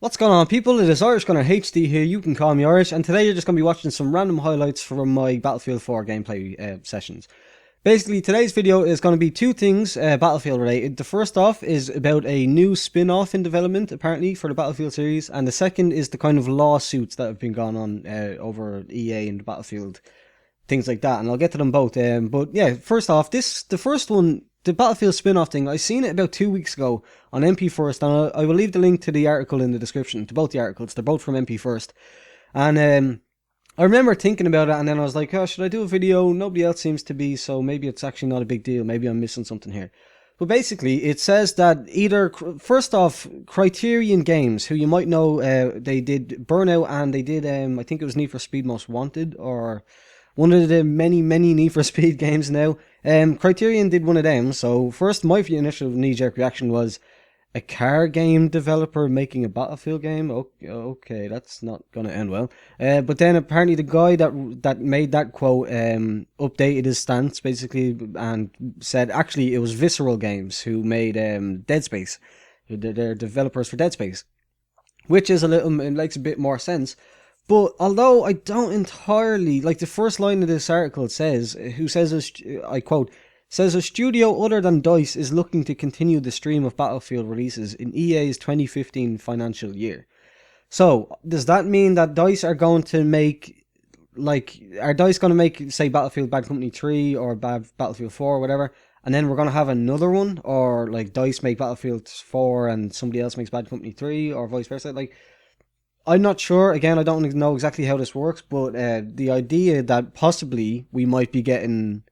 What's going on, people? It is Irish Gunner HD here. You can call me Irish, and today you're just going to be watching some random highlights from my Battlefield 4 gameplay sessions. Basically, today's video is going to be two things Battlefield related. The first off is about a new spin-off in development, apparently, for the Battlefield series, and the second is the kind of lawsuits that have been going on over EA and the Battlefield, things like that, and I'll get to them both. But yeah, first off, the first one, the Battlefield spin-off thing, I seen it about 2 weeks ago on MP First, and I will leave the link to the article in the description, to both the articles. They're both from MP First. And I remember thinking about it, and then I was like, oh, should I do a video? Nobody else seems to be, so maybe it's actually not a big deal. Maybe I'm missing something here. But basically, it says that either, first off, Criterion Games, who you might know, they did Burnout, and they did, I think it was Need for Speed Most Wanted, or one of the many Need for Speed games now. Criterion did one of them, so first my initial knee-jerk reaction was, a car game developer making a Battlefield game? Okay, that's not going to end well. But then apparently the guy that made that quote updated his stance, basically, and said, actually, it was Visceral Games who made Dead Space. They're developers for Dead Space. Which is it makes a bit more sense. But although I don't entirely, like the first line of this article says, I quote, says a studio other than DICE is looking to continue the stream of Battlefield releases in EA's 2015 financial year. So, does that mean that DICE are going to make, are DICE going to make, say, Battlefield Bad Company 3 or Battlefield 4 or whatever, and then we're going to have another one? Or, like, DICE make Battlefield 4 and somebody else makes Bad Company 3 or vice versa? Like, I'm not sure. Again, I don't know exactly how this works, but the idea that possibly we might be getting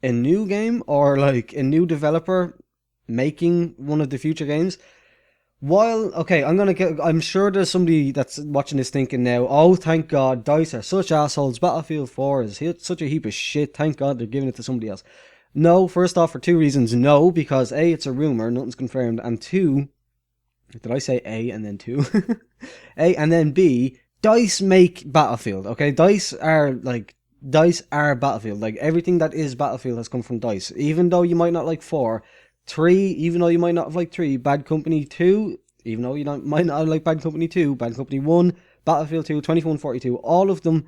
a new game or like a new developer making one of the future games. While okay, I'm sure there's somebody that's watching this thinking now, oh thank God, DICE are such assholes. Battlefield 4 is such a heap of shit. Thank God they're giving it to somebody else. No, first off, for two reasons. No, because A, it's a rumor, nothing's confirmed, and two, did I say A and then two? A and then B, DICE make Battlefield. Okay, DICE are Battlefield. Like everything that is Battlefield has come from DICE. Even though you might not like 4, 3, even though you might not have liked 3, Bad Company 2, even though you might not like Bad Company 2, Bad Company 1, Battlefield 2, 2142, all of them,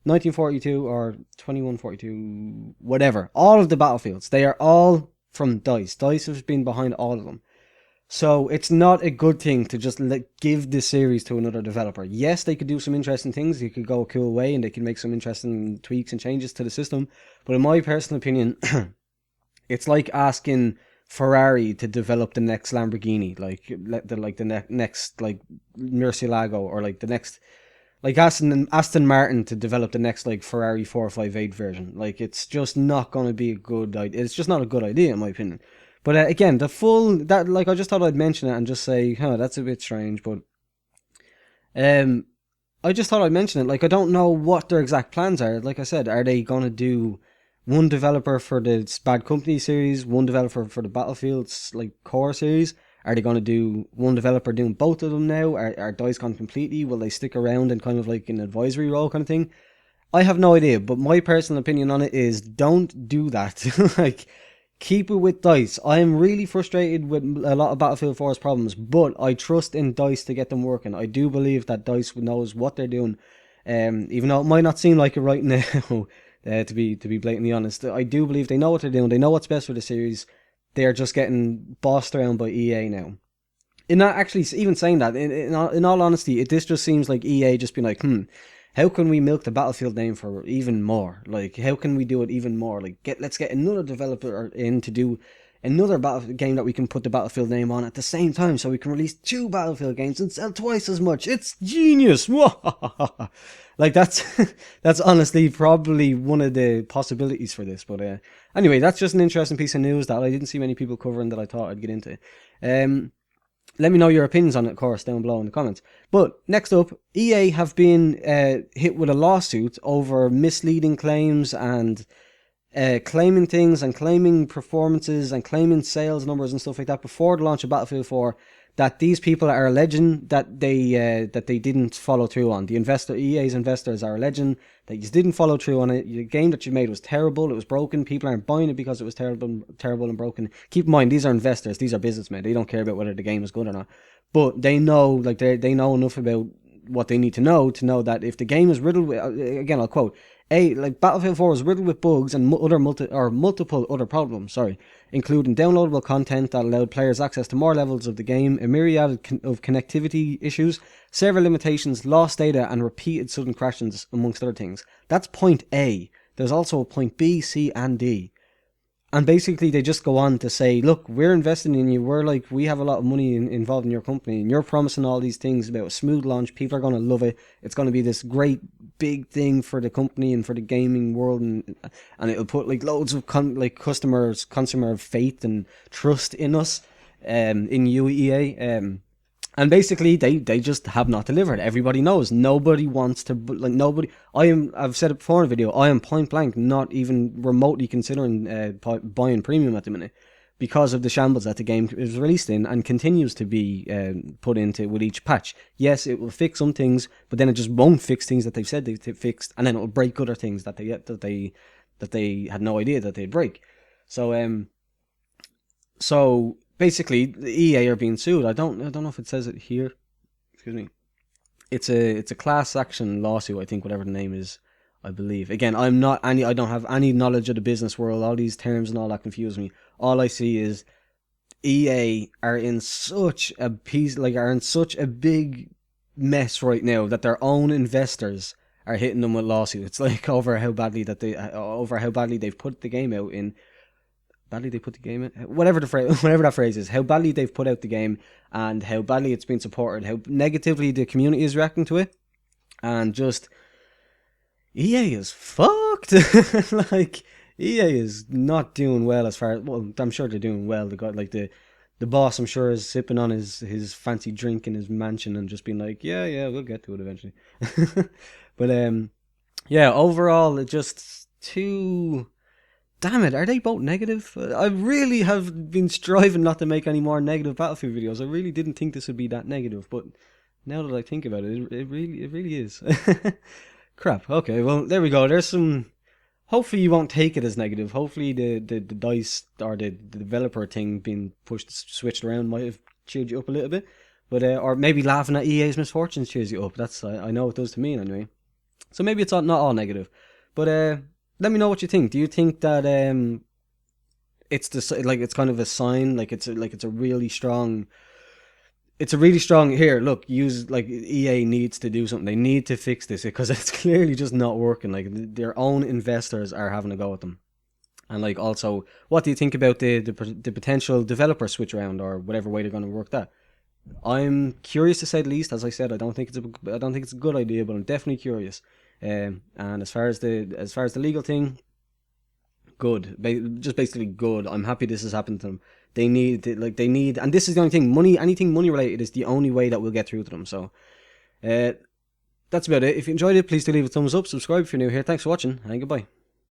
1942 or 2142, whatever, all of the Battlefields, they are all from DICE. DICE has been behind all of them. So it's not a good thing to just give this series to another developer. Yes, they could do some interesting things. They could go a cool way and they can make some interesting tweaks and changes to the system. But in my personal opinion, it's like asking Ferrari to develop the next Lamborghini, next like Murcielago, or like the next, like Aston Martin to develop the next like Ferrari 458 version. Like it's just not going to be a good idea. It's just not a good idea in my opinion. But again, I just thought I'd mention it and just say, that's a bit strange, but I just thought I'd mention it. Like, I don't know what their exact plans are. Like I said, are they going to do one developer for the Bad Company series, one developer for the Battlefield's, like, core series? Are they going to do one developer doing both of them now? Are DICE gone completely? Will they stick around in kind of like an advisory role kind of thing? I have no idea, but my personal opinion on it is don't do that. Like, keep it with DICE. I am really frustrated with a lot of Battlefield 4's problems, but I trust in DICE to get them working. I do believe that DICE knows what they're doing, even though it might not seem like it right now. To be blatantly honest, I do believe they know what they're doing. They know what's best for the series. They are just getting bossed around by EA now. In not actually even saying that, in all honesty, this just seems like EA just being like, how can we milk the Battlefield name for even more? Like, how can we do it even more? Like, let's get another developer in to do another Battlefield game that we can put the Battlefield name on at the same time, so we can release 2 Battlefield games and sell twice as much. It's genius! Like, that's honestly probably one of the possibilities for this. But anyway, that's just an interesting piece of news that I didn't see many people covering that I thought I'd get into. Let me know your opinions on it, of course, down below in the comments. But next up, EA have been hit with a lawsuit over misleading claims and claiming things and claiming performances and claiming sales numbers and stuff like that before the launch of Battlefield 4. that these people are alleging that they didn't follow through on. EA's investors are alleging that you didn't follow through on it. The game that you made was terrible. It was broken. People aren't buying it because it was terrible and broken. Keep in mind, these are investors. These are businessmen. They don't care about whether the game is good or not. But they know, like they know enough about what they need to know that if the game is riddled with, again, I'll quote, Battlefield 4 was riddled with bugs and multiple other problems, including downloadable content that allowed players access to more levels of the game, a myriad of connectivity issues, server limitations, lost data, and repeated sudden crashes, amongst other things. That's point A. There's also a point B, C, and D. And basically, they just go on to say, look, we're investing in you. We have a lot of money involved in your company, and you're promising all these things about a smooth launch. People are going to love it. It's going to be this great big thing for the company and for the gaming world, and it'll put like loads of consumer faith and trust in us, in UEA. And basically, they just have not delivered. Everybody knows. Nobody wants to, I've said it before in a video, I am point blank not even remotely considering buying premium at the minute because of the shambles that the game is released in and continues to be put into with each patch. Yes, it will fix some things, but then it just won't fix things that they've said they fixed, and then it will break other things that they had no idea that they'd break. So basically, the EA are being sued. I don't know if it says it here. Excuse me. It's a class action lawsuit, I think, whatever the name is, I believe. Again, I don't have any knowledge of the business world. All these terms and all that confuse me. All I see is EA are in such a big mess right now that their own investors are hitting them with lawsuits, like over how badly they've put the game out in. Badly they put the game out, whatever that phrase is, how badly they've put out the game and how badly it's been supported, how negatively the community is reacting to it, and just EA is fucked. Like, EA is not doing well I'm sure they're doing well. They got the boss, I'm sure, is sipping on his fancy drink in his mansion and just being like, yeah, we'll get to it eventually. But overall, it just too. Damn it, are they both negative? I really have been striving not to make any more negative Battlefield videos. I really didn't think this would be that negative, but now that I think about it, it really is. Crap. Okay, well, there we go. There's some. Hopefully, you won't take it as negative. Hopefully, the dice or the developer thing being switched around might have cheered you up a little bit, but or maybe laughing at EA's misfortunes cheers you up. That's I know it does to me anyway. So maybe it's not all negative, but let me know what you think. Do you think that it's kind of a sign, it's a really strong here, look, EA needs to do something. They need to fix this because it's clearly just not working. Like, their own investors are having a go at them. And also, what do you think about the potential developer switch around or whatever way they're going to work that? I'm curious, to say the least. As I said, I don't think it's a good idea, but I'm definitely curious. And as far as the legal thing, good. Just basically good. I'm happy this has happened to them. They need, and this is the only thing. Anything money related is the only way that we'll get through to them. So, that's about it. If you enjoyed it, please do leave a thumbs up. Subscribe if you're new here. Thanks for watching, and goodbye.